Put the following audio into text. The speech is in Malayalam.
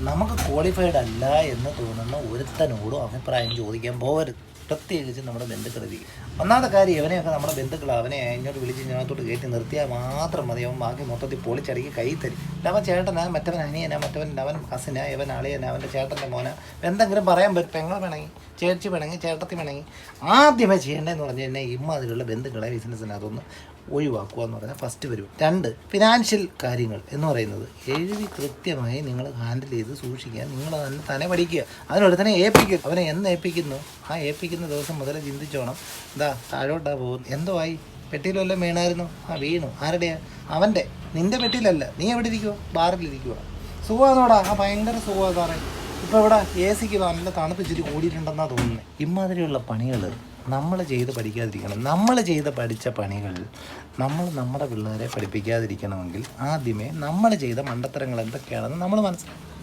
നമുക്ക് ക്വാളിഫൈഡ് അല്ല എന്ന് തോന്നുന്ന ഒരുത്തനോടും അഭിപ്രായം ചോദിക്കാൻ പോകരുത്. പ്രത്യേകിച്ച് നമ്മുടെ ബന്ധുക്കളിലേക്ക്. ഒന്നാമത്തെ കാര്യം, ഇവനെയൊക്കെ നമ്മുടെ ബന്ധുക്കൾ അവനെ ഇങ്ങോട്ട് വിളിച്ച് ഇതിനകത്തോട്ട് കയറ്റി നിർത്തിയാൽ മാത്രം മതി. അവൻ ബാക്കി മൊത്തത്തിൽ പൊളിച്ചടക്കി കൈ തരും. അവൻ ചേട്ടനാ, മറ്റവൻ അനിയനാ, മറ്റവൻ അവൻ കസിനാ, ഇവൻ അളിയനാ, അവൻ്റെ ചേട്ടൻ്റെ മോനാ, എന്തെങ്കിലും പറയാൻ പറ്റും. പെങ്ങൾ വേണമെങ്കിൽ, ചേച്ചി വേണമെങ്കിൽ, ചേട്ടത്തി വേണമെങ്കിൽ, ആദ്യമേ ചെയ്യേണ്ടതെന്ന് പറഞ്ഞു കഴിഞ്ഞാൽ ഇമ്മാതിരിയുള്ള ബന്ധുക്കളെ ബിസിനസ്സിനകത്തൊന്ന് ഒഴിവാക്കുക എന്ന് പറഞ്ഞാൽ ഫസ്റ്റ് വരും. 2, ഫിനാൻഷ്യൽ കാര്യങ്ങൾ എന്ന് പറയുന്നത് എഴുതി കൃത്യമായി നിങ്ങൾ ഹാൻഡിൽ ചെയ്ത് സൂക്ഷിക്കുക. നിങ്ങൾ തന്നെ പഠിക്കുക. അതിനൊരുത്തനെ ഏൽപ്പിക്കുക. അവനെ എന്ന് ഏൽപ്പിക്കുന്നു ആ ഏൽപ്പിക്കുന്ന ദിവസം മുതൽ ചിന്തിച്ചോണം, എന്താ താഴോട്ടാ പോകുന്നു, എന്തോ ആയി, പെട്ടിയിൽ വല്ലതും വീണായിരുന്നു, വീണു, ആരുടെയാ, അവൻ്റെ, നിൻ്റെ പെട്ടിയിലല്ല. നീ എവിടെ ഇരിക്കുവോ? ബാറിലിരിക്കുക. സുഖമാണോടാ? ഭയങ്കര സുഖമാണ് സാറേ. ഇപ്പോൾ ഇവിടെ AC നല്ല തണുപ്പിച്ചിട്ട് കൂടിയിട്ടുണ്ടെന്നാണ് തോന്നുന്നത്. ഇമാതിരിയുള്ള പണികൾ നമ്മൾ ചെയ്ത് പഠിക്കാതിരിക്കണം. നമ്മൾ പഠിച്ച പണികൾ നമ്മൾ നമ്മുടെ പിള്ളേരെ പഠിപ്പിക്കാതിരിക്കണമെങ്കിൽ ആദ്യമേ നമ്മൾ ചെയ്ത മണ്ടത്തരങ്ങൾ എന്തൊക്കെയാണെന്ന് നമ്മൾ മനസ്സിലാക്കണം.